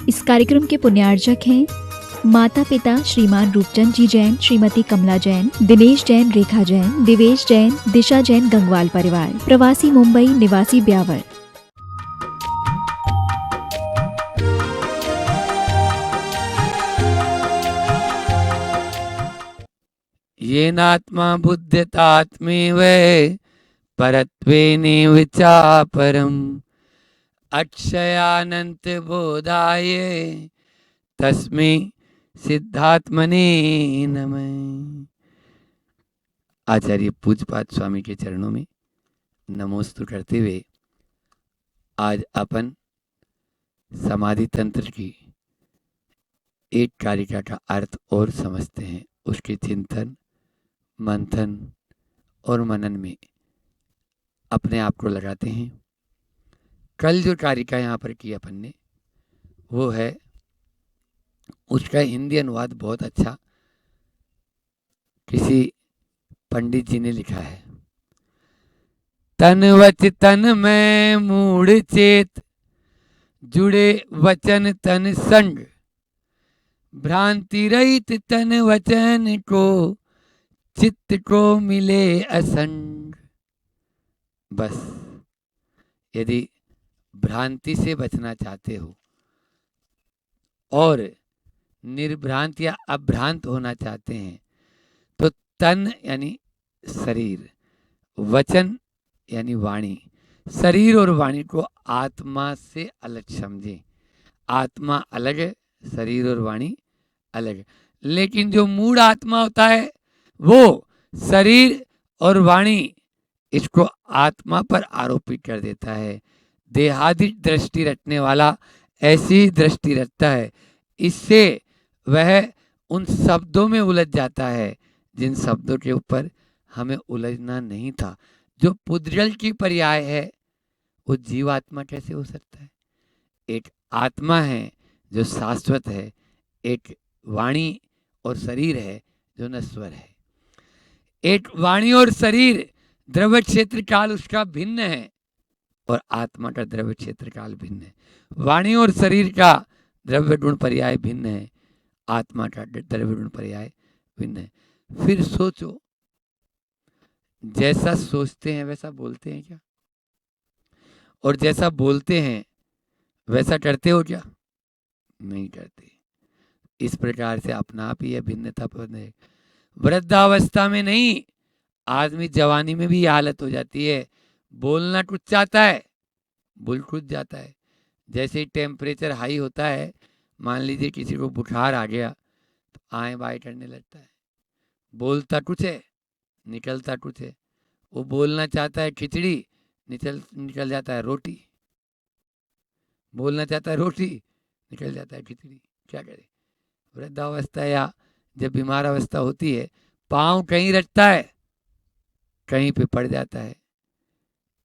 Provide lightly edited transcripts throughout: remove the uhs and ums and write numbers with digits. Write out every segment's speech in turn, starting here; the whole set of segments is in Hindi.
इस कार्यक्रम के पुण्यार्जक हैं माता पिता श्रीमान रूपचंद जी जैन, श्रीमती कमला जैन, दिनेश जैन, रेखा जैन, दिवेश जैन, दिशा जैन, गंगवाल परिवार, प्रवासी मुंबई, निवासी ब्यावर। येनात्मा बुध्यतात्मेव परत्वेनैव चापरम् अक्षयानंत बोधाय तस्मै सिद्धात्मने नमः। आचार्य पूज्यपाद स्वामी के चरणों में नमोस्तु करते हुए आज अपन समाधि तंत्र की एक कारिका का अर्थ और समझते हैं। उसके चिंतन, मंथन और मनन में अपने आप को लगाते हैं। कल जो कारिका यहाँ पर की अपन ने वो है, उसका हिंदी अनुवाद बहुत अच्छा किसी पंडित जी ने लिखा है। तन वच तन में मूढ़ चेत, जुड़े वचन तन संग, भ्रांति रहित तन वचन को, चित्त को मिले असंग। बस यदि भ्रांति से बचना चाहते हो और निर्भ्रांत या अभ्रांत होना चाहते हैं तो तन यानी शरीर, वचन यानी वाणी, शरीर और वाणी को आत्मा से अलग समझें। आत्मा अलग है, शरीर और वाणी अलग है। लेकिन जो मूढ़ आत्मा होता है वो शरीर और वाणी इसको आत्मा पर आरोपित कर देता है। देहादि दृष्टि रखने वाला ऐसी दृष्टि रखता है, इससे वह उन शब्दों में उलझ जाता है जिन शब्दों के ऊपर हमें उलझना नहीं था। जो पुद्गल की पर्याय है वो जीवात्मा कैसे हो सकता है? एक आत्मा है जो शाश्वत है, एक वाणी और शरीर है जो नश्वर है। एक वाणी और शरीर द्रव्य क्षेत्र काल उसका भिन्न है और आत्मा का द्रव्य क्षेत्र काल भिन्न है। वाणी और शरीर का द्रव्य गुण पर्याय भिन्न है, आत्मा का द्रव्य गुण पर्याय भिन्न है। फिर सोचो, जैसा सोचते हैं वैसा बोलते हैं क्या? और जैसा बोलते हैं वैसा करते हो क्या? नहीं करते। इस प्रकार से अपना आप ही भिन्नता पर है। वृद्धावस्था में नहीं, आदमी जवानी में भी ये हालत हो जाती है। बोलना कुछ चाहता है, बोल कुछ जाता है। जैसे ही टेम्परेचर हाई होता है, मान लीजिए किसी को बुखार आ गया तो आए बाएं करने लगता है। बोलता कुछ है, निकलता कुछ है। वो बोलना चाहता है खिचड़ी, निकल जाता है रोटी। बोलना चाहता है रोटी, निकल जाता है खिचड़ी। क्या करे? वृद्धावस्था या जब बीमार अवस्था होती है, पाँव कहीं रखता है, कहीं पे पड़ जाता है।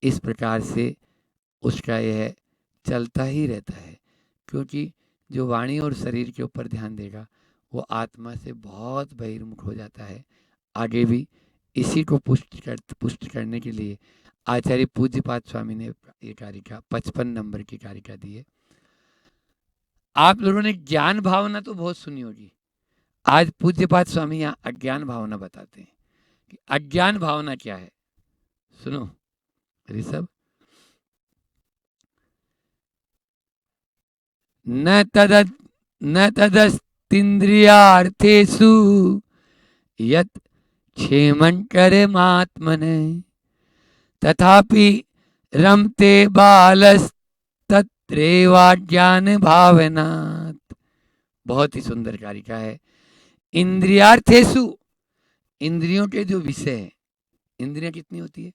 इस प्रकार से उसका यह चलता ही रहता है, क्योंकि जो वाणी और शरीर के ऊपर ध्यान देगा वो आत्मा से बहुत बहिर्मुख हो जाता है। आगे भी इसी को पुष्ट करने के लिए आचार्य पूज्यपाद स्वामी ने ये कारिका 55 नंबर की कारिका दी है। आप लोगों ने ज्ञान भावना तो बहुत सुनी होगी। आज पूज्यपाद स्वामी यहाँ अज्ञान भावना बताते हैं कि अज्ञान भावना क्या है। सुनो ऋषभ, न तदस्तिन्द्रियार्थेषु यत् क्षेमं कर्मात्मने तथापि रमते बालस्तत्रैवाज्ञान भावनात्। बहुत ही सुंदर कारिका है। इंद्रियार्थेषु, इंद्रियों के जो विषय है, इंद्रियां कितनी होती है?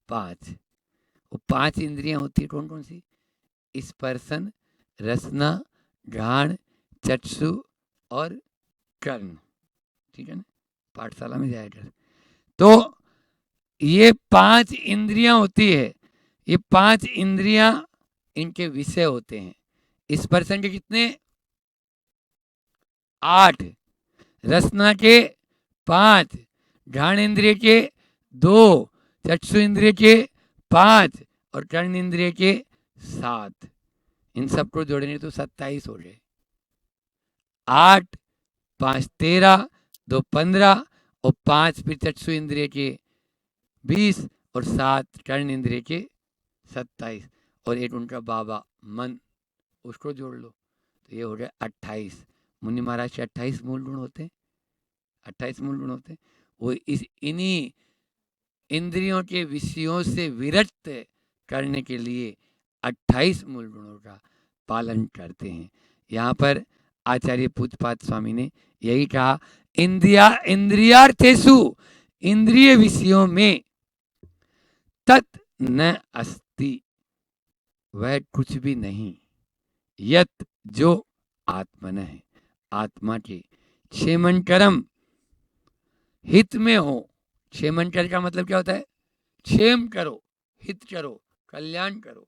5। वो 5 इंद्रियां होती है। कौन कौन सी? स्पर्शन, रसना, घ्राण, चक्षु और कर्ण। ठीक है ना? पाठशाला में जाया कर। तो ये 5 इंद्रियां होती है। ये 5 इंद्रियां इनके विषय होते हैं। स्पर्शन के कितने? 8, रसना के 5, घ्राण इंद्रिय के 2, चक्षु इंद्रिय के 5 और कर्ण इंद्रिय के 7। इन सबको जोड़ेंगे तो 27 हो गए। 8 5 13 2 15 और 5 फिर चक्षु इंद्रिय के 20 और 7 कर्ण इंद्रिय के 27 और एक उनका बाबा मन, उसको जोड़ लो तो ये हो गया 28। मुनि महाराज के 28 मूल गुण होते हैं, 28 मूल गुण होते हैं। वो इन्हीं इंद्रियों के विषयों से विरक्त करने के लिए 28 मूल गुणों का पालन करते हैं। यहाँ पर आचार्य पूज्यपाद स्वामी ने यही कहा, इंद्रियार्थेषु, इंद्रिय विषयों में, तत् न अस्ति, वह कुछ भी नहीं, यत जो आत्मन है, आत्मा के, क्षेमंकरम, हित में हो। क्षेमंकर का मतलब क्या होता है? क्षेम करो, हित करो, कल्याण करो।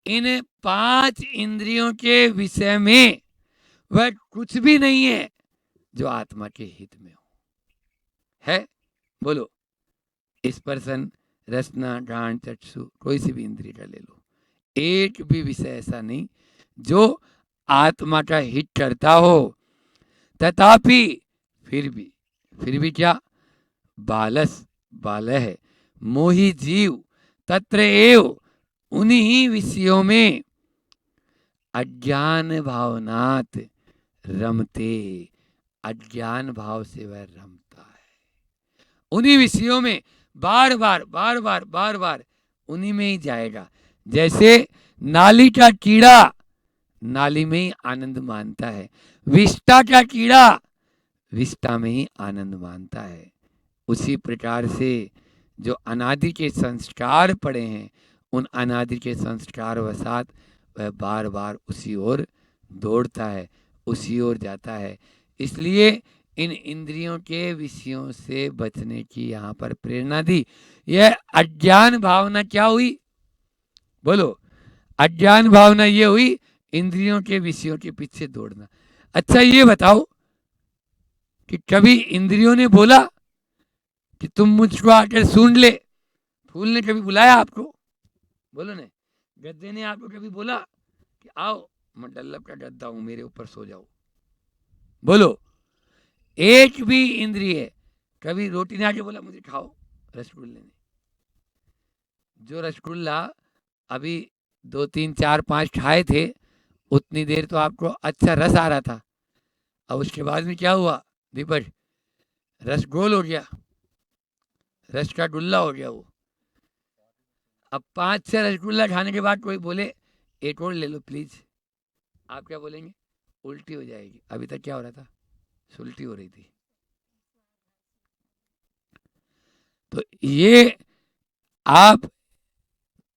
इन 5 इंद्रियों के विषय में वह कुछ भी नहीं है जो आत्मा के हित में हो। है? बोलो। स्पर्शन, रसना, घ्राण, चक्षु, कोई सी भी इंद्रिय का ले लो, एक भी विषय ऐसा नहीं जो आत्मा का हित करता हो। तथापि फिर भी क्या? बालस, बाल है, मोही जीव, तत्र एव, उन्हीं विषयों में, अज्ञान भावनात् रमते, अज्ञान भाव से वह रमता है। उन्हीं विषयों में बार बार उन्हीं में ही जाएगा। जैसे नाली का कीड़ा नाली में ही आनंद मानता है, विष्टा का कीड़ा विष्टा में ही आनंद मानता है। उसी प्रकार से जो अनादि के संस्कार पड़े हैं, उन अनादि के संस्कार वसात वह बार बार उसी ओर दौड़ता है, उसी ओर जाता है। इसलिए इन इंद्रियों के विषयों से बचने की यहाँ पर प्रेरणा दी। यह अज्ञान भावना क्या हुई? बोलो। अज्ञान भावना ये हुई इंद्रियों के विषयों के पीछे दौड़ना। अच्छा ये बताओ कि कभी इंद्रियों ने बोला कि तुम मुझको आकर सुन ले? फूल ने कभी बुलाया आपको? बोलो ने। गद्दे ने आपको कभी बोला कि आओ मैं डल्लब का गद्दा हूं, मेरे ऊपर सो जाओ? बोलो। एक भी इंद्रिय कभी रोटी ने आके बोला मुझे खाओ रसगुल्ले ने? जो रसगुल्ला अभी 2 3 4 5 खाए थे, उतनी देर तो आपको अच्छा रस आ रहा था, और उसके बाद में क्या हुआ दीपक? रस गोल हो गया, रस का गुल्ला हो गया वो। अब 5-6 रसगुल्ला खाने के बाद कोई बोले एक और ले लो प्लीज, आप क्या बोलेंगे? उल्टी हो जाएगी। अभी तक क्या हो रहा था? सुल्टी हो रही थी। तो ये आप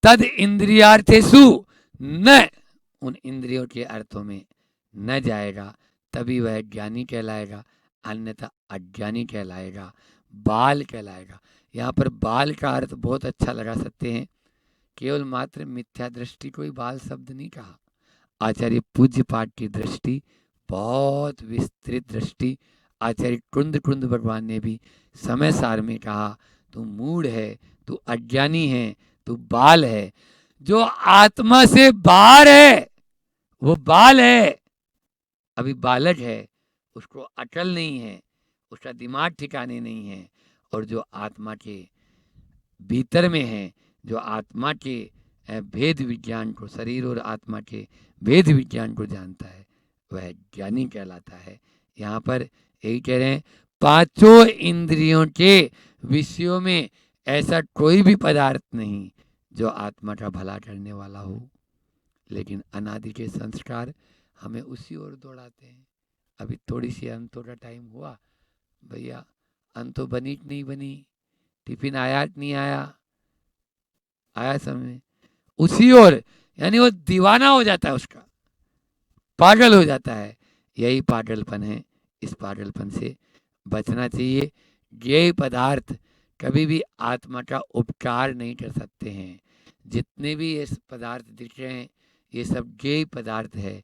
तद इंद्रियार्थेषु न, उन इंद्रियों के अर्थों में न जाएगा, तभी वह ज्ञानी कहलाएगा, अन्यथा अज्ञानी कहलाएगा, बाल कहलाएगा। यहाँ पर बाल का अर्थ बहुत अच्छा लगा सकते हैं, केवल मात्र मिथ्या दृष्टि को ही बाल शब्द नहीं कहा। आचार्य पूज्य पाठ की दृष्टि बहुत विस्तृत दृष्टि। आचार्य कुंद भगवान ने भी समय सार में कहा, तू मूढ़ है, तू अज्ञानी है, तू बाल है। जो आत्मा से बाहर है वो बाल है, अभी बालक है, उसको अकल नहीं है, उसका दिमाग ठिकाने नहीं है। और जो आत्मा के भीतर में है, जो आत्मा के भेद विज्ञान को, शरीर और आत्मा के भेद विज्ञान को जानता है, वह ज्ञानी कहलाता है। यहाँ पर यही कह रहे हैं, 5 इंद्रियों के विषयों में ऐसा कोई भी पदार्थ नहीं जो आत्मा का भला करने वाला हो, लेकिन अनादि के संस्कार हमें उसी ओर दौड़ाते हैं। अभी थोड़ी सी अंतों का टाइम हुआ भैया, अंतो बनी कि नहीं बनी, टिफिन आया कि नहीं आया, आया समय, उसी ओर, यानी वो दीवाना हो जाता है, उसका पागल हो जाता है। यही पागलपन है, इस पागलपन से बचना चाहिए। ये पदार्थ कभी भी आत्मा का उपकार नहीं कर सकते हैं। जितने भी ये पदार्थ दिख रहे हैं, ये सब गेय पदार्थ है।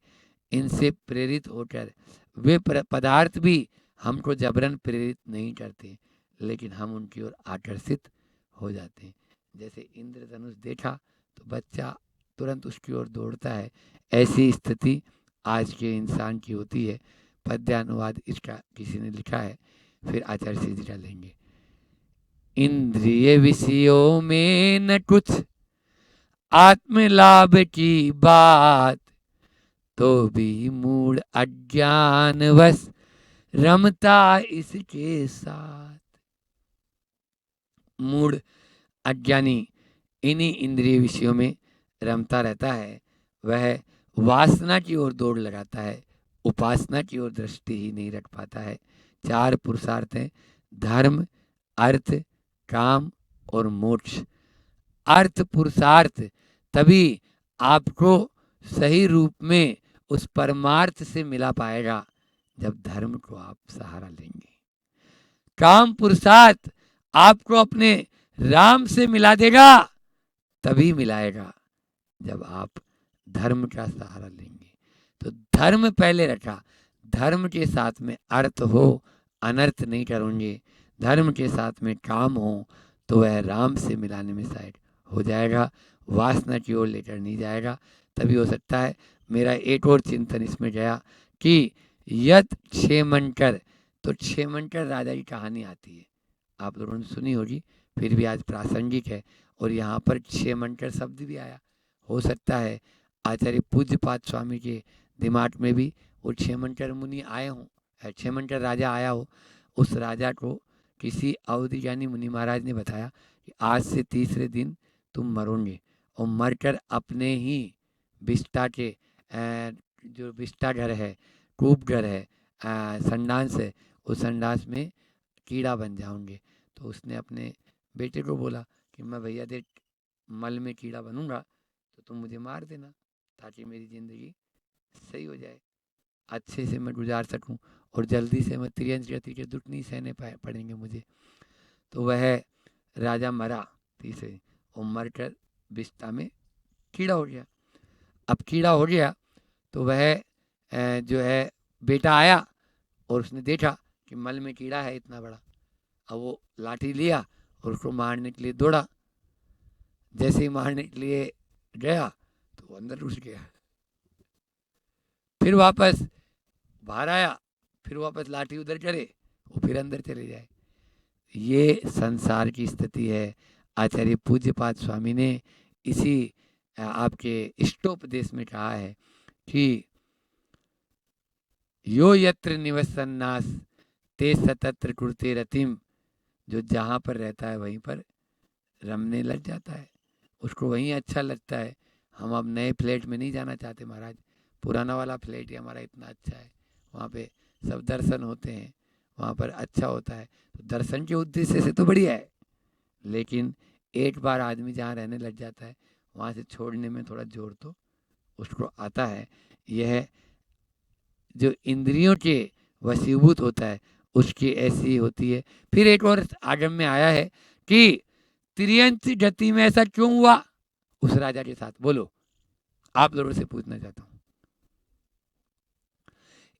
इनसे प्रेरित होकर वे पदार्थ भी हमको जबरन प्रेरित नहीं करते, लेकिन हम उनकी ओर आकर्षित हो जाते हैं। जैसे इंद्रधनुष देखा तो बच्चा तुरंत उसकी ओर दौड़ता है। ऐसी स्थिति आज के इंसान की होती है। पद्यानुवाद इसका किसी ने लिखा है, फिर आचार्य श्री जी का लेंगे। इंद्रिय विषयों में न कुछ आत्मलाभ की बात, तो भी मूढ़ अज्ञानवश रमता इसके साथ। मूढ़ अज्ञानी इन्हीं इंद्रिय विषयों में रमता रहता है। वह वासना की ओर दौड़ लगाता है, उपासना की ओर दृष्टि ही नहीं रख पाता है। 4 पुरुषार्थ हैं: धर्म, अर्थ, काम और मोक्ष। अर्थ पुरुषार्थ तभी आपको सही रूप में उस परमार्थ से मिला पाएगा जब धर्म को आप सहारा लेंगे। काम पुरुषार्थ आपको अपने राम से मिला देगा, तभी मिलाएगा जब आप धर्म का सहारा लेंगे। तो धर्म पहले रखा, धर्म के साथ में अर्थ हो, अनर्थ नहीं करूँगे, धर्म के साथ में काम हो, तो वह राम से मिलाने में साइड हो जाएगा, वासना की ओर लेकर नहीं जाएगा। तभी हो सकता है। मेरा एक और चिंतन इसमें गया कि यत क्षेमंकर, तो क्षेमंकर राजा की कहानी आती है, आप लोगों ने सुनी होगी, फिर भी आज प्रासंगिक है। और यहाँ पर क्षेमंकर शब्द भी आया। हो सकता है आचार्य पूज्यपाद स्वामी के दिमाग में भी वो क्षेमंकर मुनि आए हों, क्षेमंकर राजा आया हो। उस राजा को किसी अवधि यानी मुनि महाराज ने बताया कि आज से तीसरे दिन तुम मरोगे, और मरकर अपने ही बिस्टा के जो बिस्टा घर है, कूप घर है, संडास है, उस संडास में कीड़ा बन जाओगे। तो उसने अपने बेटे को बोला कि मैं भैया देख मल में कीड़ा बनूंगा, तो तुम मुझे मार देना ताकि मेरी ज़िंदगी सही हो जाए, अच्छे से मैं गुजार सकूं, और जल्दी से मैं त्रियंश गति के दुख नहीं सहने पड़ेंगे मुझे। तो वह राजा मरा तीसरे, और मर कर बिस्ता में कीड़ा हो गया। अब कीड़ा हो गया तो वह जो है बेटा आया और उसने देखा कि मल में कीड़ा है इतना बड़ा। अब वो लाठी लिया और उसको मारने के लिए दौड़ा। जैसे ही मारने के लिए गया तो वो अंदर घुस गया, फिर वापस बाहर आया, फिर वापस लाठी उधर करे, वो फिर अंदर चले जाए। ये संसार की स्थिति है। आचार्य पूज्यपाद स्वामी ने इसी आपके इष्टोपदेश में कहा है कि यो यत्र निवसन्नास ते सतत्र कुरुते रतिम, जो जहाँ पर रहता है वहीं पर रमने लग जाता है, उसको वहीं अच्छा लगता है। हम अब नए फ्लैट में नहीं जाना चाहते महाराज, पुराना वाला फ्लैट ही हमारा इतना अच्छा है, वहाँ पे सब दर्शन होते हैं, वहाँ पर अच्छा होता है। तो दर्शन के उद्देश्य से तो बढ़िया है, लेकिन एक बार आदमी जहाँ रहने लग जाता है वहाँ से छोड़ने में थोड़ा जोर तो उसको आता है। यह जो इंद्रियों के वशीभूत होता है उसकी ऐसी होती है। फिर एक और आगम में आया है कि त्रियंश गति में ऐसा क्यों हुआ उस राजा के साथ, बोलो, आप लोगों से पूछना चाहता हूं।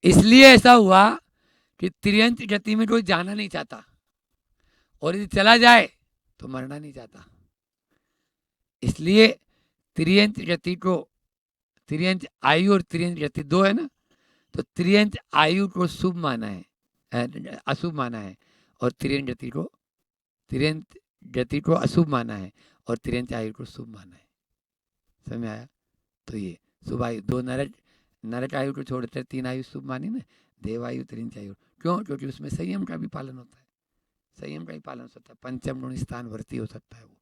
इसलिए ऐसा हुआ कि त्रियंश गति में कोई जाना नहीं चाहता, और यदि चला जाए तो मरना नहीं चाहता। इसलिए त्रियंश गति को, त्रियंश आयु और त्रियंश गति दो है ना, तो त्रियंश आयु को शुभ माना है, अशुभ माना है, और त्रियंश गति को अशुभ माना है, और त्रियंश आयु को शुभ माना है। समझ में आया? तो ये शुभ आयु, दो नरक आयु को छोड़कर 3 आयु शुभ मानी ना, देवायु त्रियंश आयु। क्यों? क्योंकि उसमें संयम का भी पालन होता है, संयम का ही पालन हो सकता है, पंचम गुण स्थान वर्ती हो सकता है, वो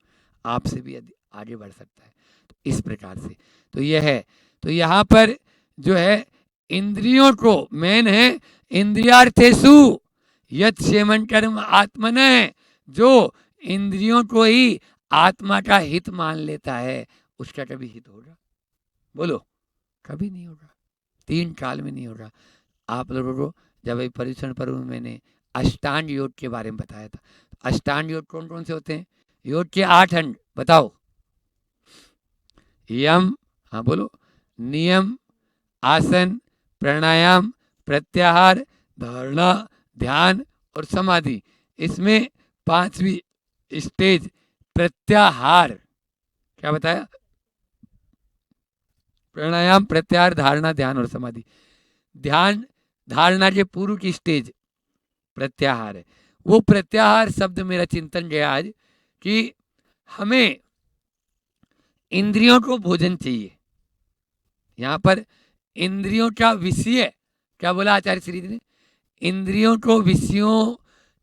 आपसे भी आगे बढ़ सकता है। तो इस प्रकार से तो यह है। तो यहाँ पर जो है इंद्रियों को मेन है, इंद्रियार्थेषु यत् क्षेमं कर्म आत्मनः, जो इंद्रियों को ही आत्मा का हित मान लेता है उसका कभी हित होगा? बोलो, कभी नहीं होगा, 3 काल में नहीं होगा। आप लोगों को जब अभी परीक्षण पर्व में मैंने अष्टांग योग के बारे में बताया था, अष्टांग योग कौन कौन से होते हैं? योग के 8 अंग बताओ। यम, हाँ बोलो, नियम, आसन, प्राणायाम, प्रत्याहार, धारणा, ध्यान और समाधि। इसमें 5वीं स्टेज प्रत्याहार, क्या बताया? प्राणायाम, प्रत्याहार, धारणा, ध्यान और समाधि। ध्यान धारणा के पूर्व की स्टेज प्रत्याहार है। वो प्रत्याहार शब्द मेरा चिंतन गया आज कि हमें इंद्रियों को भोजन चाहिए। यहाँ पर इंद्रियों का विषय क्या बोला आचार्य श्री जी ने? इंद्रियों को, विषयों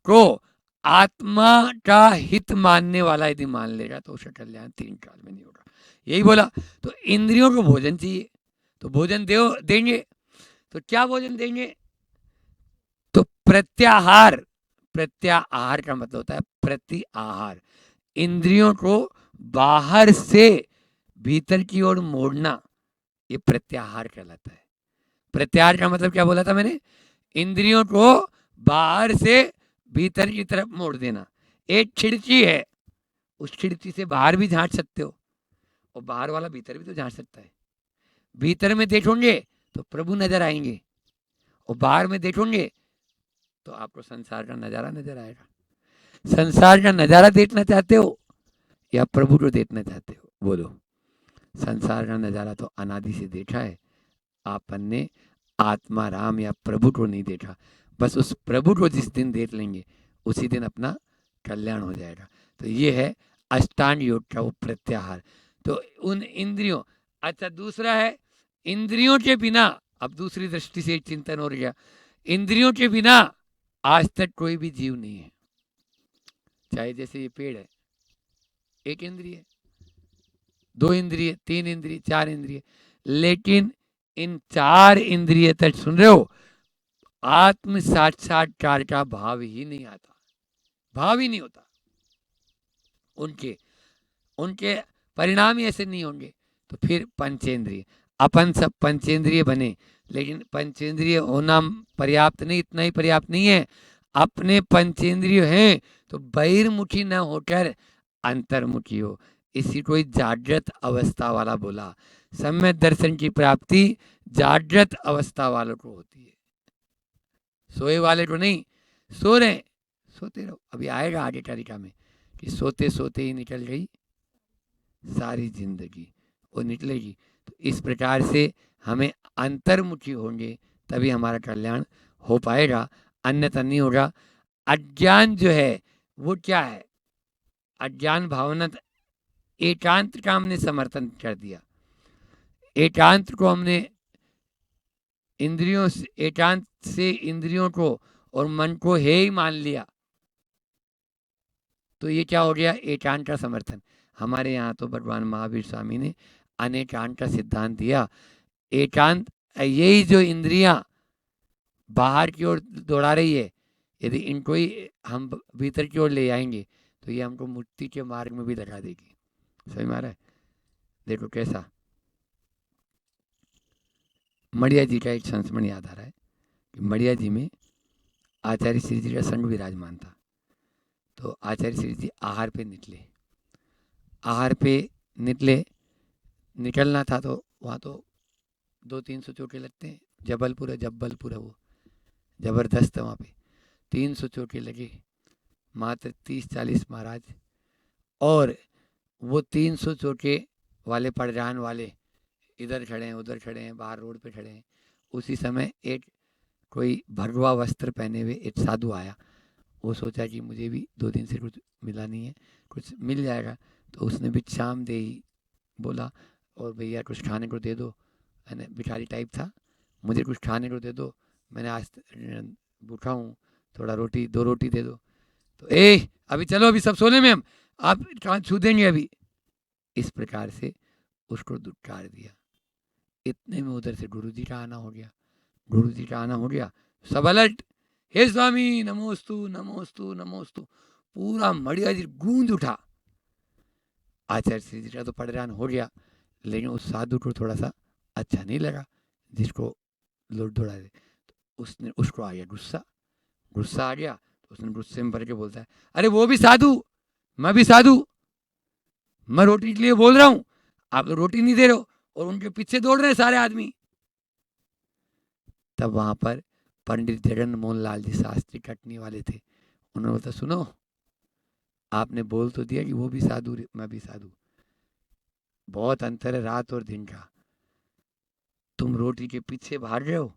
को आत्मा का हित मानने वाला यदि मान लेगा तो उसका कल्याण 3 काल में नहीं होगा, यही बोला। तो इंद्रियों को भोजन चाहिए, तो भोजन देंगे। तो क्या भोजन देंगे? तो प्रत्याहार। प्रत्याहार का मतलब होता है प्रति आहार। इंद्रियों को बाहर से भीतर की ओर मोड़ना, ये प्रत्याहार कहलाता है। प्रत्याहार का मतलब क्या बोला था मैंने? इंद्रियों को बाहर से भीतर की तरफ मोड़ देना। एक खिड़की है, उस खिड़की से बाहर भी झांक सकते हो और बाहर वाला भीतर भी तो झांक सकता है। भीतर में देखोगे तो प्रभु नजर आएंगे और बाहर में देखोगे तो आपको संसार का नजारा नजर आएगा। संसार का नजारा देखना चाहते हो या प्रभु को देखना चाहते हो? बोलो। संसार का नजारा तो अनादि से देखा है, आपन ने आत्मा राम या प्रभु को नहीं देखा। बस उस प्रभु को जिस दिन देख लेंगे उसी दिन अपना कल्याण हो जाएगा। तो ये है अष्टांग योग का वो प्रत्याहार। तो उन इंद्रियों, अच्छा दूसरा है इंद्रियों के बिना, अब दूसरी दृष्टि से एक चिंतन हो गया, इंद्रियों के बिना आज तक कोई भी जीव नहीं है। चाहे जैसे ये पेड़ है, एक इंद्रिय, 2 इंद्रिय, 3 इंद्रिय, 4 इंद्रिय, लेकिन इन 4 इंद्रिय तक, सुन रहे हो, आत्म साक्षात्कार का भाव ही नहीं आता, भाव ही नहीं होता। उनके उनके परिणाम ही ऐसे नहीं होंगे। तो फिर पंचेंद्रिय, अपन सब पंचेंद्रिय बने, लेकिन पंचेंद्रिय होना पर्याप्त नहीं, इतना ही पर्याप्त नहीं है। अपने पंचेंद्रिय हैं तो बहिर्मुखी न होकर अंतर्मुखी हो। इसी को ही जागृत अवस्था वाला बोला। सम्यक दर्शन की प्राप्ति जागृत अवस्था वालों को होती है, सोए वाले को नहीं। सो रहे, सोते रहो। अभी आएगा आगे तारिका में कि सोते सोते ही निकल गई सारी जिंदगी, वो निकलेगी। तो इस प्रकार से हमें अंतर्मुखी होंगे तभी हमारा कल्याण हो पाएगा, अन्यथा नहीं होगा। अज्ञान जो है वो क्या है? अज्ञान भावना एकांत का हमने समर्थन कर दिया। एकांत को हमने इंद्रियों से, एकांत से इंद्रियों को और मन को है ही मान लिया, तो ये क्या हो गया? एकांत का समर्थन। हमारे यहाँ तो भगवान महावीर स्वामी ने अनेकांत का सिद्धांत दिया। एकांत, यही जो इंद्रियां बाहर की ओर दौड़ा रही है, यदि इनको ही हम भीतर की ओर ले आएंगे तो ये हमको मुक्ति के मार्ग में भी लगा देगी। सही मारा है? देखो कैसा। मड़िया जी का एक संस्मरण याद आ रहा है कि मड़िया जी में आचार्य श्री जी का संग विराजमान था। तो आचार्य श्री जी आहार पे निकले, आहार पे निकलना था तो वहाँ तो 200-300 चोटे लगते हैं। जबलपुर है, जबलपुर है, वो जबरदस्त है। वहाँ पे 300 चोटे लगे, मात्र 30-40 महाराज। और वो 300 चोटे वाले पड़जान वाले इधर खड़े हैं, उधर खड़े हैं, बाहर रोड पे खड़े हैं। उसी समय एक कोई भगवा वस्त्र पहने हुए एक साधु आया। वो सोचा कि मुझे भी 2 दिन से कुछ मिला नहीं है, कुछ मिल जाएगा। तो उसने भिक्षाम देही बोला, और भैया कुछ खाने को दे दो। मैंने भिखारी टाइप था, मुझे कुछ खाने को दे दो, मैंने आज भूखा हूँ, थोड़ा रोटी, 2 रोटी दे दो। तो अभी चलो, अभी सब सोने में, हम आप कहाँ छू देंगे अभी। इस प्रकार से उसको दुत्कार दिया। इतने में उधर से गुरु जी का आना हो गया। गुरु जी का आना हो गया, सब अलर्ट, हे स्वामी नमोस्तु नमोस्तु नमोस्तु। पूरा मड़िया जी गूंज उठा। आचार्य श्री जी का तो पड़रान हो गया, लेकिन उस साधु को थोड़ा सा अच्छा नहीं लगा जिसको लोट दौड़ा दे। तो उसने, उसको आ गया गुस्सा, गुस्सा आ गया। तो उसने गुस्से में भर के बोलता है, अरे वो भी साधु, मैं भी साधु, मैं रोटी के लिए बोल रहा हूँ, आप तो रोटी नहीं दे रहे हो, और उनके पीछे दौड़ रहे हैं सारे आदमी। तब वहां पर पंडित जगन मोहन लाल जी शास्त्री कटनी वाले थे। उन्होंने बोला, सुनो, आपने बोल तो दिया कि वो भी साधु मैं भी साधु, बहुत अंतर है रात और दिन का। तुम रोटी के पीछे भाग रहे हो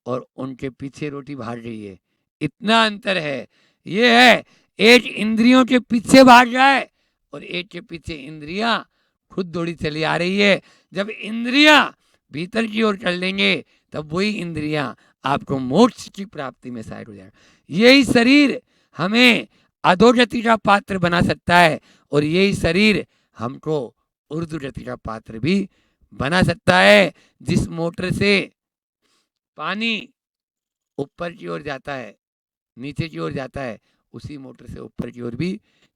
और उनके पीछे रोटी भाग रही है, इतना अंतर है। ये है एक इंद्रियों के पीछे भाग रहा है और एक के पीछे इंद्रियां खुद दौड़ी चली आ रही है। जब इंद्रियां भीतर की ओर चल लेंगे तब वही इंद्रियां आपको मोक्ष की प्राप्ति में सहायक हो जाएगा। यही शरीर हमें अधोगति का पात्र बना सकता है और यही शरीर हमको ऊर्ध्वगति का पात्र भी बना सकता है। जिस मोटर से पानी ऊपर की ओर जाता है, नीचे की ओर जाता है, उसी मोटर से ऊपर की ओर भी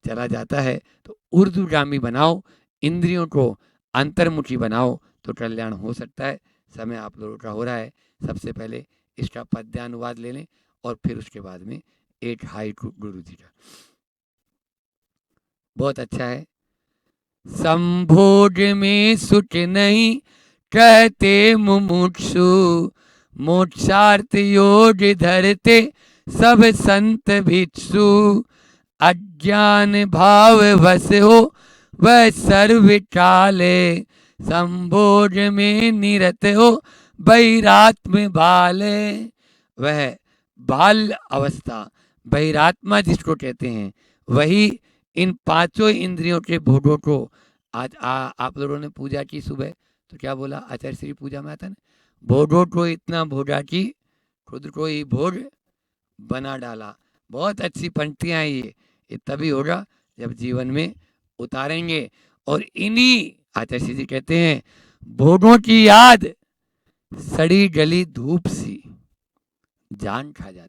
चला जाता है। तो ऊर्ध्वगामी बनाओ, इंद्रियों को अंतर्मुखी बनाओ तो कल्याण हो सकता है। समय आप लोगों का हो रहा है। सबसे पहले इसका पद्यानुवाद ले लें और फिर उसके बाद में एक हाई गुरु जी का। बहुत अच्छा है। संभोग में सुख नहीं कहते मुमुक्षु, मोक्षार्थ योग धरते सब संत भिक्षु। अज्ञान भाव वश हो वह सर्व काले, संभोग में निरत हो बहिरात्म बाले। वह बाल अवस्था बहिरात्मा जिसको कहते हैं, वही इन पांचों इंद्रियों के भोगों को आज आप लोगों ने पूजा की सुबह, तो क्या बोला आचार्य श्री पूजा में आता ना, भोगों को इतना भोगा कि खुद को ही भोग बना डाला। बहुत अच्छी पंक्तियां हैं ये तभी होगा जब जीवन में उतारेंगे। और इन्हीं आचार्य श्री जी कहते हैं, भोगों की याद सड़ी गली धूप सी जान खा जाती।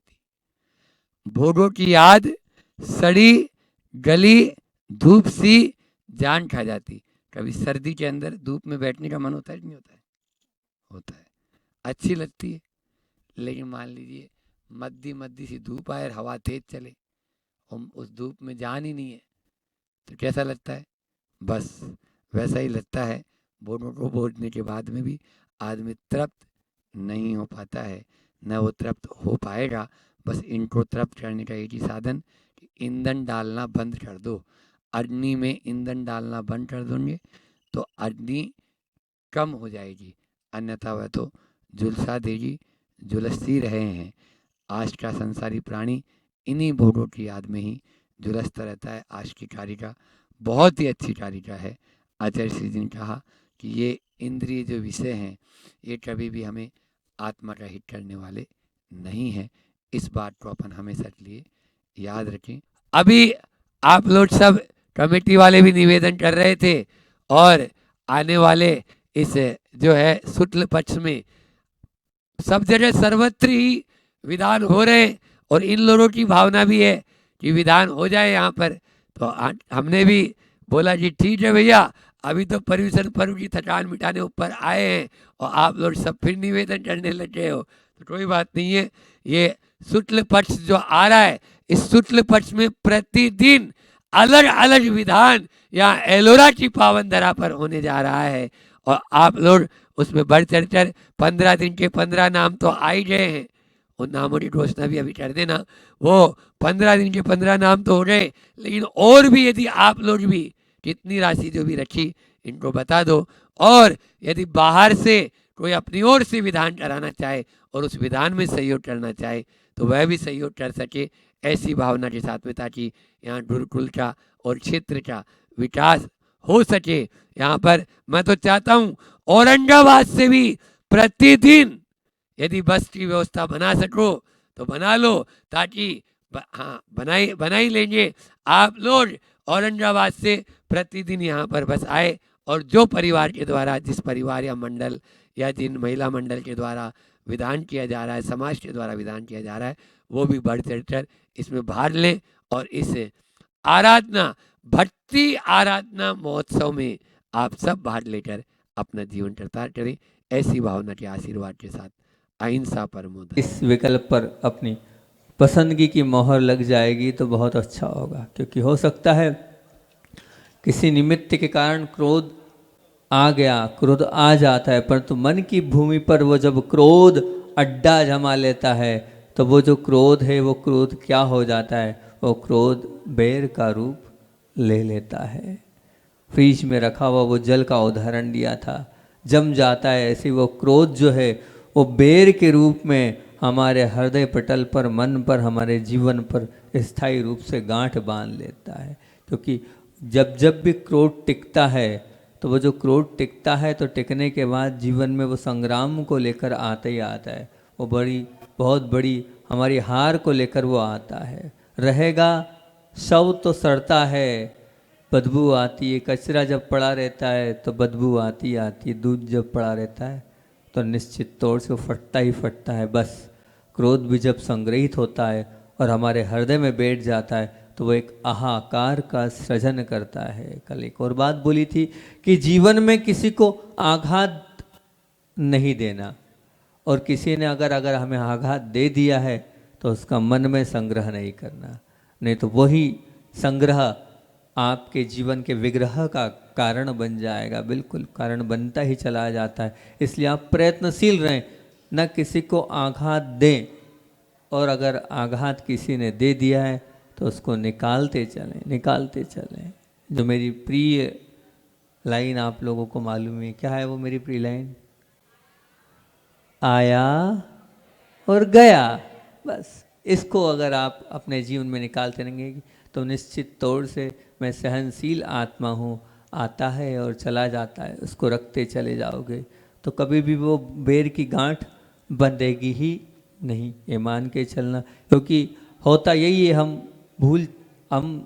भोगों की याद सड़ी गली धूप सी जान खा जाती। कभी सर्दी के अंदर धूप में बैठने का मन होता है कि नहीं होता है? होता है, अच्छी लगती है। लेकिन मान लीजिए मद्दी मद्दी सी धूप आए और हवा तेज चले और उस धूप में जान ही नहीं है, तो कैसा लगता है? बस वैसा ही लगता है। भोगों को भोगने के बाद में भी आदमी तृप्त नहीं हो पाता है, न वो तृप्त हो पाएगा। बस इनको तृप्त करने का एक ही साधन, ईंधन डालना बंद कर दो। अग्नि में ईंधन डालना बंद कर दोगे तो अग्नि कम हो जाएगी, अन्यथा वह तो झुलसा देगी। झुलसती रहे हैं। आज का संसारी प्राणी इन्हीं भोगों की याद में ही झुलसता रहता है। आज की कारिका बहुत ही अच्छी कारिका है। आचार्य श्री जी ने कहा कि ये इंद्रिय जो विषय हैं ये कभी भी हमें आत्मा का हित करने वाले नहीं हैं। इस बात को अपन हमेशा के लिए याद रखें। अभी आप लोग सब कमेटी वाले भी निवेदन कर रहे थे और आने वाले इस जो है शुक्ल पक्ष में सब जगह सर्वत्र ही विधान हो रहे और इन लोगों की भावना भी है कि विधान हो जाए यहाँ पर। तो हमने भी बोला जी ठीक है भैया, अभी तो पर्यूषण पर्व की थकान मिटाने ऊपर आए हैं और आप लोग सब फिर निवेदन करने लगे हो, तो कोई बात नहीं है। ये शुक्ल पक्ष जो आ रहा है, इस शुक्ल पक्ष में प्रतिदिन अलग अलग विधान या एलोरा की पावन धरा पर होने जा रहा है और आप लोग उसमें बढ़ चढ़ कर 15 दिन के 15 नाम तो आ ही गए हैं। उन नामों की घोषणा भी अभी कर देना। वो 15 दिन के 15 नाम तो हो गए, लेकिन और भी यदि आप लोग भी कितनी राशि जो भी रखी इनको बता दो। और यदि बाहर से कोई अपनी ओर से विधान कराना चाहे और उस विधान में सहयोग करना चाहे तो वह भी सहयोग कर सके, ऐसी भावना के साथ में, ताकि यहाँ गुरुकुल का और क्षेत्र का विकास हो सके। यहाँ पर मैं तो चाहता हूँ औरंगाबाद से भी प्रतिदिन यदि बस की व्यवस्था बना सको तो बना लो, ताकि हाँ बना ही लेंगे। आप लोग औरंगाबाद से प्रतिदिन यहाँ पर बस आए और जो परिवार के द्वारा, जिस परिवार या मंडल या जिन महिला मंडल के द्वारा विधान किया जा रहा है, समाज के द्वारा विधान किया जा रहा है, वो भी बढ़ चढ़ कर इसमें भाग लें और इस आराधना, भक्ति आराधना महोत्सव में आप सब भाग लेकर अपना जीवन चरितार्थ करें। ऐसी भावना के आशीर्वाद के साथ अहिंसा परमो धर्मः। इस विकल्प पर अपनी पसंदगी की मोहर लग जाएगी तो बहुत अच्छा होगा, क्योंकि हो सकता है किसी निमित्त के कारण क्रोध आ गया, क्रोध आ जाता है, परंतु मन की भूमि पर वो जब क्रोध अड्डा जमा लेता है तो वो जो क्रोध है वो क्रोध क्या हो जाता है? वो क्रोध बैर का रूप ले लेता है। फ्रिज में रखा हुआ वो जल का उदाहरण दिया था, जम जाता है, ऐसे वो क्रोध जो है वो बेर के रूप में हमारे हृदय पटल पर, मन पर, हमारे जीवन पर स्थायी रूप से गांठ बांध लेता है। क्योंकि जब जब भी क्रोध टिकता है तो वो जो क्रोध टिकता है तो टिकने के बाद जीवन में वो संग्राम को लेकर आता ही आता है। वो बहुत बड़ी हमारी हार को लेकर वो आता है। रहेगा शव तो सड़ता है, बदबू आती है। कचरा जब पड़ा रहता है तो बदबू आती है। दूध जब पड़ा रहता है तो निश्चित तौर से वो फटता ही फटता है। बस क्रोध भी जब संग्रहित होता है और हमारे हृदय में बैठ जाता है तो वो एक हाहाकार का सृजन करता है। कल एक और बात बोली थी कि जीवन में किसी को आघात नहीं देना, और किसी ने अगर हमें आघात दे दिया है तो उसका मन में संग्रह नहीं करना, नहीं तो वही संग्रह आपके जीवन के विग्रह का कारण बन जाएगा। बिल्कुल कारण बनता ही चला जाता है। इसलिए आप प्रयत्नशील रहें, न किसी को आघात दें, और अगर आघात किसी ने दे दिया है तो उसको निकालते चलें। जो मेरी प्रिय लाइन आप लोगों को मालूम है, क्या है वो मेरी प्रिय लाइन? आया और गया। बस इसको अगर आप अपने जीवन में निकालते रहेंगे तो निश्चित तौर से मैं सहनशील आत्मा हूँ, आता है और चला जाता है, उसको रखते चले जाओगे तो कभी भी वो बेर की गांठ बंधेगी ही नहीं। ये मान के चलना, क्योंकि होता यही है, हम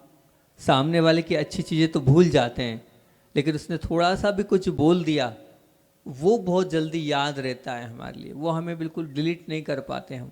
सामने वाले की अच्छी चीज़ें तो भूल जाते हैं, लेकिन उसने थोड़ा सा भी कुछ बोल दिया वो बहुत जल्दी याद रहता है हमारे लिए। वो हमें बिल्कुल डिलीट नहीं कर पाते हम,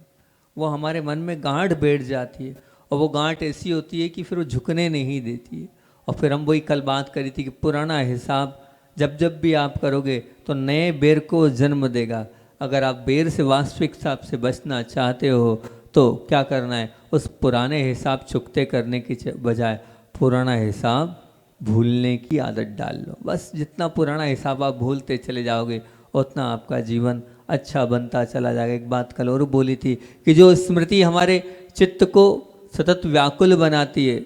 वो हमारे मन में गांठ बैठ जाती है, और वो गांठ ऐसी होती है कि फिर वो झुकने नहीं देती है। और फिर हम वही कल बात करी थी कि पुराना हिसाब जब जब भी आप करोगे तो नए बेर को जन्म देगा। अगर आप बेर से वास्तविक हिसाब से बचना चाहते हो तो क्या करना है, उस पुराने हिसाब चुकते करने की बजाय पुराना हिसाब भूलने की आदत डाल लो। बस जितना पुराना हिसाब आप भूलते चले जाओगे उतना आपका जीवन अच्छा बनता चला जाएगा। एक बात कल और बोली थी कि जो स्मृति हमारे चित्त को सतत व्याकुल बनाती है,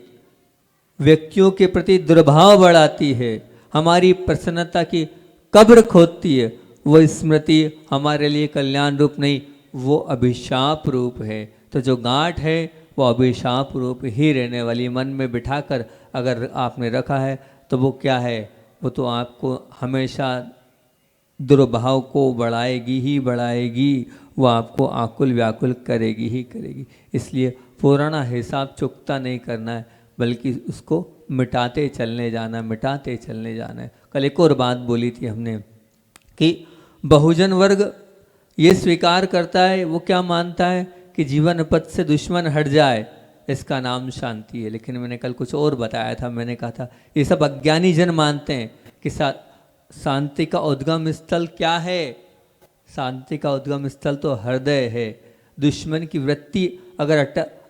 व्यक्तियों के प्रति दुर्भाव बढ़ाती है, हमारी प्रसन्नता की कब्र खोदती है, वो स्मृति हमारे लिए कल्याण रूप नहीं, वो अभिशाप रूप है। तो जो गांठ है वो अभिशाप रूप ही रहने वाली, मन में बिठाकर अगर आपने रखा है तो वो क्या है, वो तो आपको हमेशा दुर्भाव को बढ़ाएगी ही बढ़ाएगी, वो आपको आकुल व्याकुल करेगी ही करेगी। इसलिए पुराना हिसाब चुकता नहीं करना है, बल्कि उसको मिटाते चलने जाना है। कल एक और बात बोली थी हमने कि बहुजन वर्ग ये स्वीकार करता है, वो क्या मानता है कि जीवन पथ से दुश्मन हट जाए, इसका नाम शांति है। लेकिन मैंने कल कुछ और बताया था, मैंने कहा था ये सब अज्ञानी जन मानते हैं कि शांति का उद्गम स्थल क्या है? शांति का उद्गम स्थल तो हृदय है। दुश्मन की वृत्ति अगर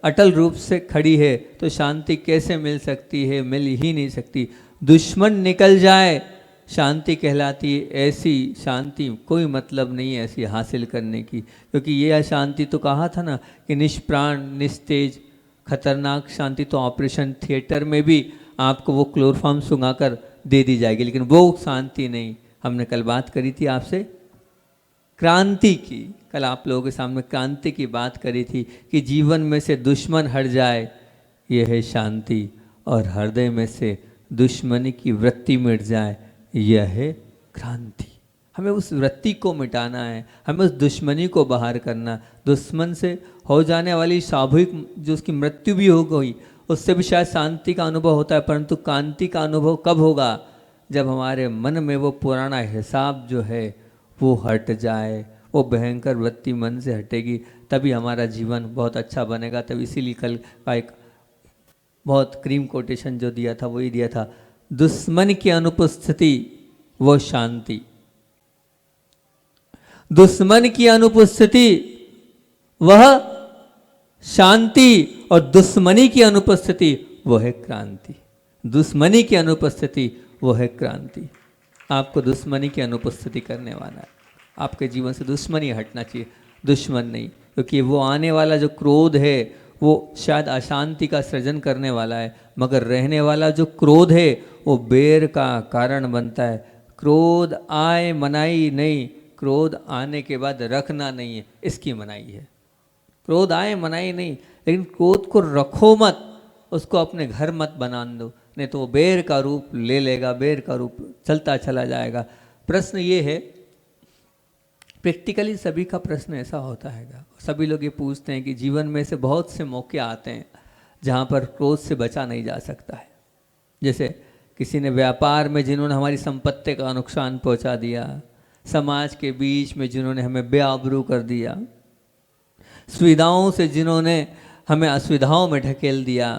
अटल रूप से खड़ी है तो शांति कैसे मिल सकती है? मिल ही नहीं सकती। दुश्मन निकल जाए शांति कहलाती है। ऐसी शांति कोई मतलब नहीं है ऐसी हासिल करने की, क्योंकि ये अशांति तो कहा था ना कि निष्प्राण निस्तेज खतरनाक शांति तो ऑपरेशन थिएटर में भी आपको वो क्लोरोफॉर्म सुंघाकर दे दी जाएगी, लेकिन वो शांति नहीं। हमने कल बात करी थी आपसे क्रांति की, कल आप लोगों के सामने क्रांति की बात करी थी कि जीवन में से दुश्मन हट जाए, यह है शांति, और हृदय में से दुश्मनी की वृत्ति मिट जाए, यह है क्रांति। हमें उस वृत्ति को मिटाना है, हमें उस दुश्मनी को बाहर करना। दुश्मन से हो जाने वाली स्वाभाविक जो उसकी मृत्यु भी हो गई, उससे भी शायद शांति का अनुभव होता है, परंतु कांति का अनुभव कब होगा? जब हमारे मन में वो पुराना हिसाब जो है वो हट जाए, वो भयंकर वृत्ति मन से हटेगी, तभी हमारा जीवन बहुत अच्छा बनेगा। तब इसीलिए कल का एक बहुत क्रीम कोटेशन जो दिया था वही दिया था, दुश्मन की अनुपस्थिति वो शांति, दुश्मन की अनुपस्थिति वह शांति, और दुश्मनी की अनुपस्थिति वो है क्रांति। दुश्मनी की अनुपस्थिति वो है क्रांति। आपको दुश्मनी की अनुपस्थिति करने वाला है, आपके जीवन से दुश्मनी हटना चाहिए, दुश्मन नहीं। क्योंकि वो आने वाला जो क्रोध है वो शायद अशांति का सृजन करने वाला है, मगर रहने वाला जो क्रोध है वो बेर का कारण बनता है, क्रोध आए मनाई नहीं, क्रोध आने के बाद रखना नहीं है, इसकी मनाई है। क्रोध आए मनाई नहीं, लेकिन क्रोध को रखो मत, उसको अपने घर मत बनाने दो, नहीं तो वो बेर का रूप ले लेगा, बेर का रूप चलता चला जाएगा। प्रश्न ये है, प्रैक्टिकली सभी का प्रश्न ऐसा होता है, सभी लोग ये पूछते हैं कि जीवन में से बहुत से मौके आते हैं जहाँ पर क्रोध से बचा नहीं जा सकता है। जैसे किसी ने व्यापार में जिन्होंने हमारी संपत्ति का नुकसान पहुँचा दिया, समाज के बीच में जिन्होंने हमें बेआबरू कर दिया, सुविधाओं से जिन्होंने हमें असुविधाओं में ढकेल दिया,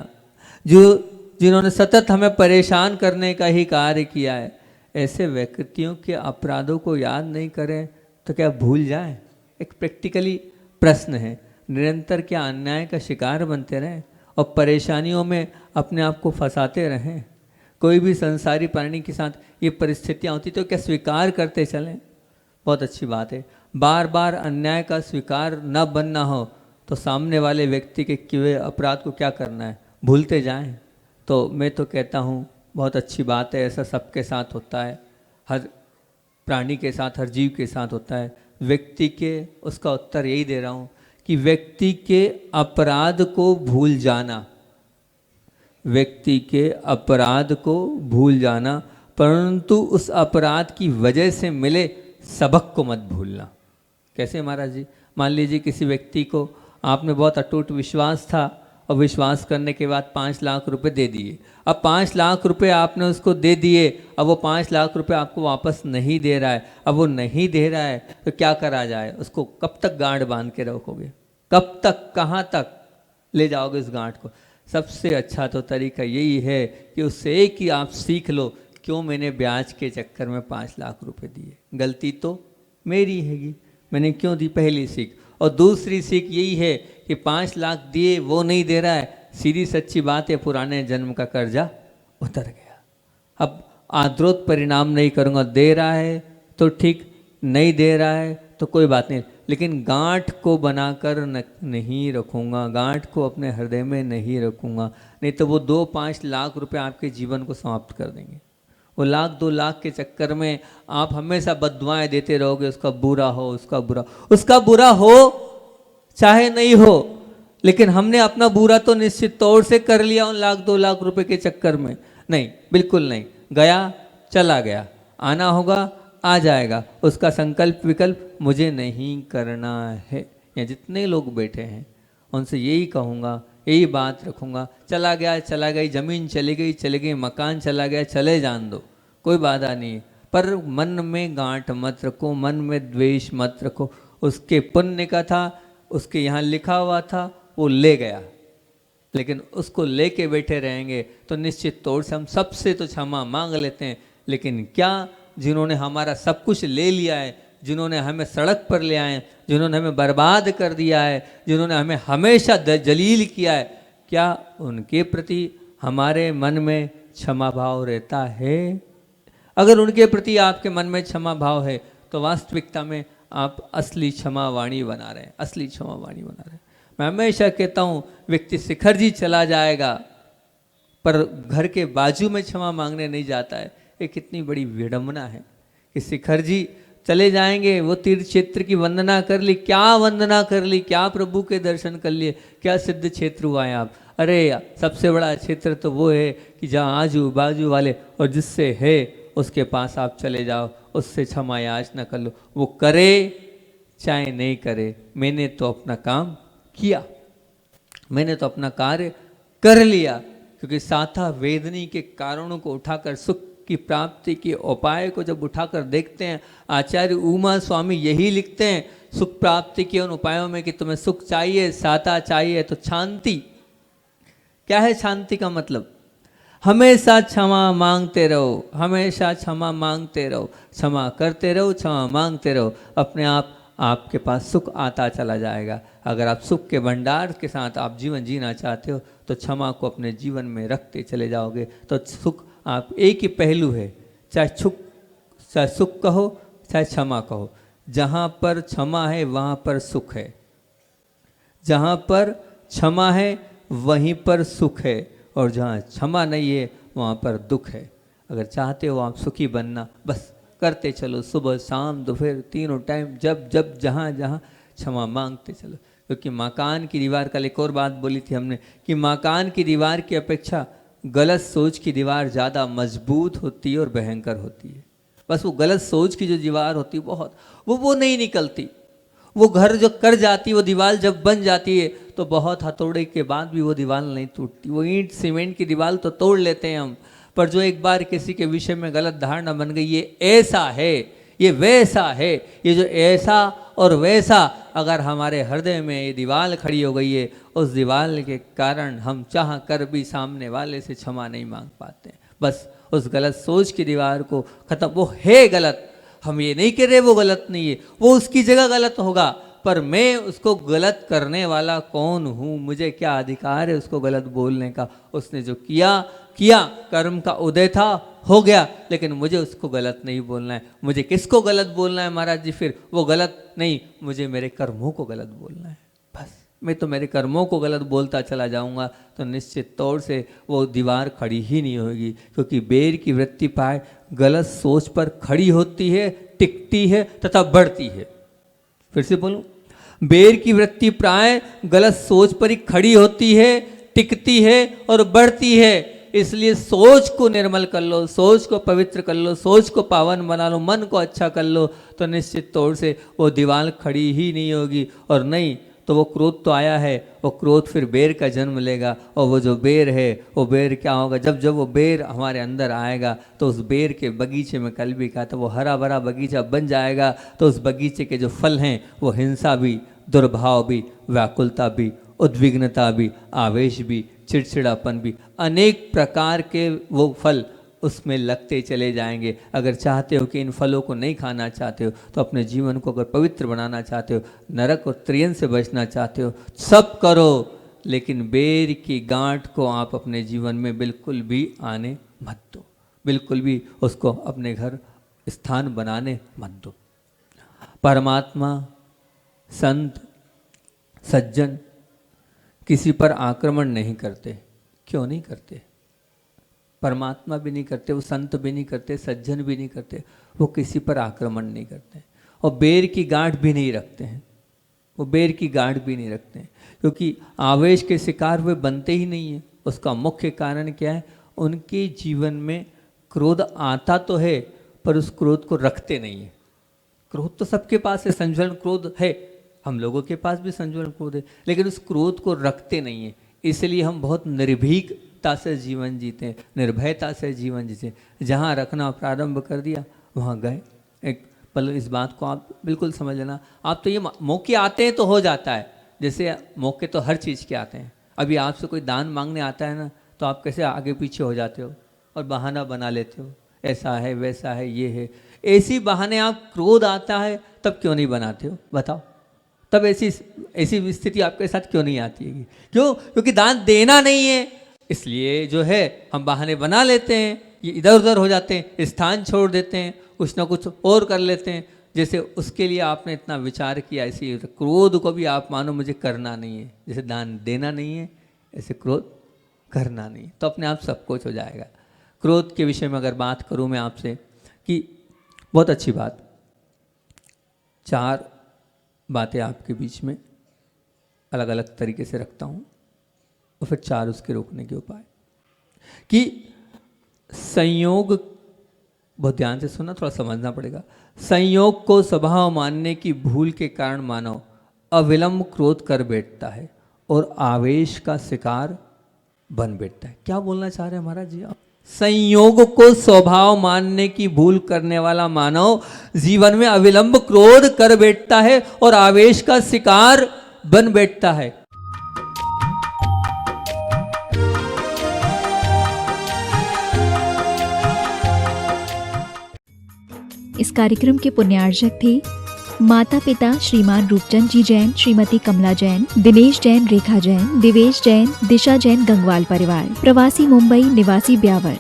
जिन्होंने सतत हमें परेशान करने का ही कार्य किया है, ऐसे व्यक्तियों के अपराधों को याद नहीं करें तो क्या भूल जाएं? एक प्रैक्टिकली प्रश्न है। निरंतर क्या अन्याय का शिकार बनते रहें और परेशानियों में अपने आप को फंसाते रहें? कोई भी संसारी प्राणी के साथ ये परिस्थितियाँ होती तो क्या स्वीकार करते चलें? बहुत अच्छी बात है। बार बार अन्याय का स्वीकार न बनना हो तो सामने वाले व्यक्ति के किए अपराध को क्या करना है? भूलते जाएं। तो मैं तो कहता हूँ बहुत अच्छी बात है, ऐसा सबके साथ होता है, हर प्राणी के साथ, हर जीव के साथ होता है। व्यक्ति के, उसका उत्तर यही दे रहा हूँ कि व्यक्ति के अपराध को भूल जाना, व्यक्ति के अपराध को भूल जाना, परंतु उस अपराध की वजह से मिले सबक को मत भूलना। कैसे महाराज जी? मान लीजिए किसी व्यक्ति को आपने बहुत अटूट विश्वास था और विश्वास करने के बाद 5 लाख रुपए दे दिए। अब 5 लाख रुपए आपने उसको दे दिए, अब वो 5 लाख रुपए आपको वापस नहीं दे रहा है। अब वो नहीं दे रहा है तो क्या करा जाए? उसको कब तक गांठ बांध के रखोगे? कब तक, कहाँ तक ले जाओगे उस गांठ को? सबसे अच्छा तो तरीका यही है कि उससे एक ही आप सीख लो, क्यों मैंने ब्याज के चक्कर में 5 लाख रुपए दिए? गलती तो मेरी हैगी, मैंने क्यों दी? पहली सीख। और दूसरी सीख यही है कि 5 लाख दिए, वो नहीं दे रहा है, सीधी सच्ची बात है, पुराने जन्म का कर्जा उतर गया। अब आद्रोत परिणाम नहीं करूँगा, दे रहा है तो ठीक, नहीं दे रहा है तो कोई बात नहीं, लेकिन गांठ को बनाकर नहीं रखूँगा, गांठ को अपने हृदय में नहीं रखूँगा, नहीं तो वो 2-5 लाख रुपए आपके जीवन को समाप्त कर देंगे। वो 1-2 लाख के चक्कर में आप हमेशा बद्दुआएं देते रहोगे, उसका बुरा हो, उसका बुरा हो चाहे नहीं हो, लेकिन हमने अपना बुरा तो निश्चित तौर से कर लिया उन 1-2 लाख रुपए के चक्कर में। नहीं, बिल्कुल नहीं। गया चला गया, आना होगा आ जाएगा, उसका संकल्प विकल्प मुझे नहीं करना है। या जितने लोग बैठे हैं उनसे यही कहूँगा, यही बात रखूँगा, चला गया चला गई, जमीन चली गई, मकान चला गया, चले जान दो, कोई बाधा नहीं, पर मन में गांठ मत रखो, मन में द्वेष मत रखो। उसके पुण्य का था, उसके यहाँ लिखा हुआ था, वो ले गया, लेकिन उसको लेके बैठे रहेंगे तो निश्चित तौर से हम सबसे तो क्षमा मांग लेते हैं, लेकिन क्या जिन्होंने हमारा सब कुछ ले लिया है, जिन्होंने हमें सड़क पर ले आए, जिन्होंने हमें बर्बाद कर दिया है, जिन्होंने हमें हमेशा जलील किया है, क्या उनके प्रति हमारे मन में क्षमा भाव रहता है? अगर उनके प्रति आपके मन में क्षमा भाव है तो वास्तविकता में आप असली क्षमा वाणी बना रहे हैं, असली क्षमा वाणी बना रहे हैं। मैं हमेशा कहता हूँ, व्यक्ति शिखर जी चला जाएगा पर घर के बाजू में क्षमा मांगने नहीं जाता है। ये कितनी बड़ी विडंबना है कि शिखर जी चले जाएंगे, वो तीर्थ क्षेत्र की वंदना कर ली, क्या वंदना कर ली, क्या प्रभु के दर्शन कर लिए, क्या सिद्ध क्षेत्र हुआ है आप? अरे सबसे बड़ा क्षेत्र तो वो है कि जहाँ आजू बाजू वाले और जिससे है उसके पास आप चले जाओ, उससे क्षमा याचना कर लो, वो करे चाहे नहीं करे, मैंने तो अपना काम किया, मैंने तो अपना कार्य कर लिया। क्योंकि साथा वेदनी के कारणों को उठाकर सुख की प्राप्ति के उपाय को जब उठाकर देखते हैं, आचार्य उमा स्वामी यही लिखते हैं सुख प्राप्ति के उन उपायों में कि तुम्हें सुख चाहिए, साता चाहिए तो शांति। क्या है शांति का मतलब? हमेशा क्षमा मांगते रहो, हमेशा क्षमा मांगते रहो, क्षमा करते रहो, क्षमा मांगते रहो, अपने आप आपके पास सुख आता चला जाएगा। अगर आप सुख के भंडार के साथ आप जीवन जीना चाहते हो तो क्षमा को अपने जीवन में रखते चले जाओगे तो सुख आप एक ही पहलू है, चाहे सुख कहो चाहे क्षमा कहो। जहाँ पर क्षमा है वहाँ पर सुख है, जहाँ पर क्षमा है वहीं पर सुख है, और जहाँ क्षमा नहीं है वहाँ पर दुख है। अगर चाहते हो आप सुखी बनना, बस करते चलो, सुबह शाम दोपहर तीनों टाइम, जब जब जहाँ जहाँ क्षमा मांगते चलो। क्योंकि मकान की दीवार, कल एक और बात बोली थी हमने कि मकान की दीवार की अपेक्षा गलत सोच की दीवार ज़्यादा मजबूत होती है और भयंकर होती है। बस वो गलत सोच की जो दीवार होती है बहुत, वो नहीं निकलती। वो घर जो कर जाती है, वो दीवार जब बन जाती है तो बहुत हथौड़े के बाद भी वो दीवार नहीं टूटती। वो ईंट सीमेंट की दीवार तो तोड़ लेते हैं हम, पर जो एक बार किसी के विषय में गलत धारणा बन गई, ये ऐसा है, ये वैसा है, ये जो ऐसा और वैसा अगर हमारे हृदय में ये दीवार खड़ी हो गई है, उस दीवार के कारण हम चाह कर भी सामने वाले से क्षमा नहीं मांग पाते। बस उस गलत सोच की दीवार को खत्म, वो है गलत, हम ये नहीं कह रहे वो गलत नहीं है, वो उसकी जगह गलत होगा, पर मैं उसको गलत करने वाला कौन हूँ, मुझे क्या अधिकार है उसको गलत बोलने का। उसने जो किया कर्म का उदय था, हो गया, लेकिन मुझे उसको गलत नहीं बोलना है। मुझे किसको गलत बोलना है महाराज जी? फिर वो गलत नहीं, मुझे मेरे कर्मों को गलत बोलना है। बस मैं तो मेरे कर्मों को गलत बोलता चला जाऊंगा तो निश्चित तौर से वो दीवार खड़ी ही नहीं होगी। क्योंकि बेर की वृत्ति पाए गलत सोच पर खड़ी होती है, टिकती है तथा बढ़ती है। फिर से बोलूं, बेर की वृत्ति प्राय गलत सोच पर ही खड़ी होती है, टिकती है और बढ़ती है। इसलिए सोच को निर्मल कर लो, सोच को पवित्र कर लो, सोच को पावन बना लो, मन को अच्छा कर लो, तो निश्चित तौर से वो दीवार खड़ी ही नहीं होगी। और नहीं तो वो क्रोध तो आया है, वो क्रोध फिर बेर का जन्म लेगा, और वो जो बेर है वो बेर क्या होगा? जब जब वो बेर हमारे अंदर आएगा तो उस बेर के बगीचे में, कल भी कहा था, वो हरा भरा बगीचा बन जाएगा। तो उस बगीचे के जो फल हैं वो हिंसा भी, दुर्भाव भी, व्याकुलता भी, उद्विग्नता भी, आवेश भी, चिड़चिड़ापन भी, अनेक प्रकार के वो फल उसमें लगते चले जाएंगे। अगर चाहते हो कि इन फलों को नहीं खाना चाहते हो, तो अपने जीवन को अगर पवित्र बनाना चाहते हो, नरक और त्रियन से बचना चाहते हो, सब करो, लेकिन बेर की गांठ को आप अपने जीवन में बिल्कुल भी आने मत दो, बिल्कुल भी उसको अपने घर स्थान बनाने मत दो। परमात्मा, संत, सज्जन किसी पर आक्रमण नहीं करते। क्यों नहीं करते? परमात्मा भी नहीं करते, वो संत भी नहीं करते, सज्जन भी नहीं करते, वो किसी पर आक्रमण नहीं करते। और बेर की गांठ भी नहीं रखते हैं, वो बेर की गांठ भी नहीं रखते हैं, क्योंकि आवेश के शिकार वे बनते ही नहीं हैं। उसका मुख्य कारण क्या है? उनके जीवन में क्रोध आता तो है, पर उस क्रोध को रखते नहीं है। क्रोध तो सबके पास है, संज्वलन क्रोध है, हम लोगों के पास भी संज्वलन क्रोध है, लेकिन उस क्रोध को रखते नहीं है। इसलिए हम बहुत निर्भीकता से जीवन जीते हैं, निर्भयता से जीवन जीते। जहाँ रखना प्रारंभ कर दिया वहाँ गए। एक पल इस बात को आप बिल्कुल समझ लेना। आप तो ये मौके आते हैं तो हो जाता है, जैसे मौके तो हर चीज़ के आते हैं। अभी आपसे कोई दान मांगने आता है ना, तो आप कैसे आगे पीछे हो जाते हो और बहाना बना लेते हो, ऐसा है वैसा है ये है। ऐसी बहाने आप क्रोध आता है तब क्यों नहीं बनाते हो? बताओ, तब ऐसी स्थिति आपके साथ क्यों नहीं आती है? क्यों? क्योंकि दान देना नहीं है, इसलिए जो है हम बहाने बना लेते हैं, ये इधर उधर हो जाते हैं, स्थान छोड़ देते हैं, कुछ ना कुछ और कर लेते हैं। जैसे उसके लिए आपने इतना विचार किया, इसी क्रोध को भी आप मानो मुझे करना नहीं है। जैसे दान देना नहीं है, ऐसे क्रोध करना नहीं है, तो अपने आप सब कुछ हो जाएगा। क्रोध के विषय में अगर बात करूँ मैं आपसे, कि बहुत अच्छी बात, 4 बातें आपके बीच में अलग अलग तरीके से रखता हूँ, और फिर 4 उसके रोकने के उपाय। कि संयोग, बहुत ध्यान से सुनना, थोड़ा समझना पड़ेगा। संयोग को स्वभाव मानने की भूल के कारण मानव अविलंब क्रोध कर बैठता है और आवेश का शिकार बन बैठता है। क्या बोलना चाह रहे हैं महाराज जी आप? संयोग को स्वभाव मानने की भूल करने वाला मानव जीवन में अविलंब क्रोध कर बैठता है और आवेश का शिकार बन बैठता है। इस कार्यक्रम के पुण्यार्जक थे माता पिता श्रीमान रूपचंद जी जैन, श्रीमती कमला जैन, दिनेश जैन, रेखा जैन, दिवेश जैन, दिशा जैन, गंगवाल परिवार, प्रवासी मुंबई, निवासी ब्यावर।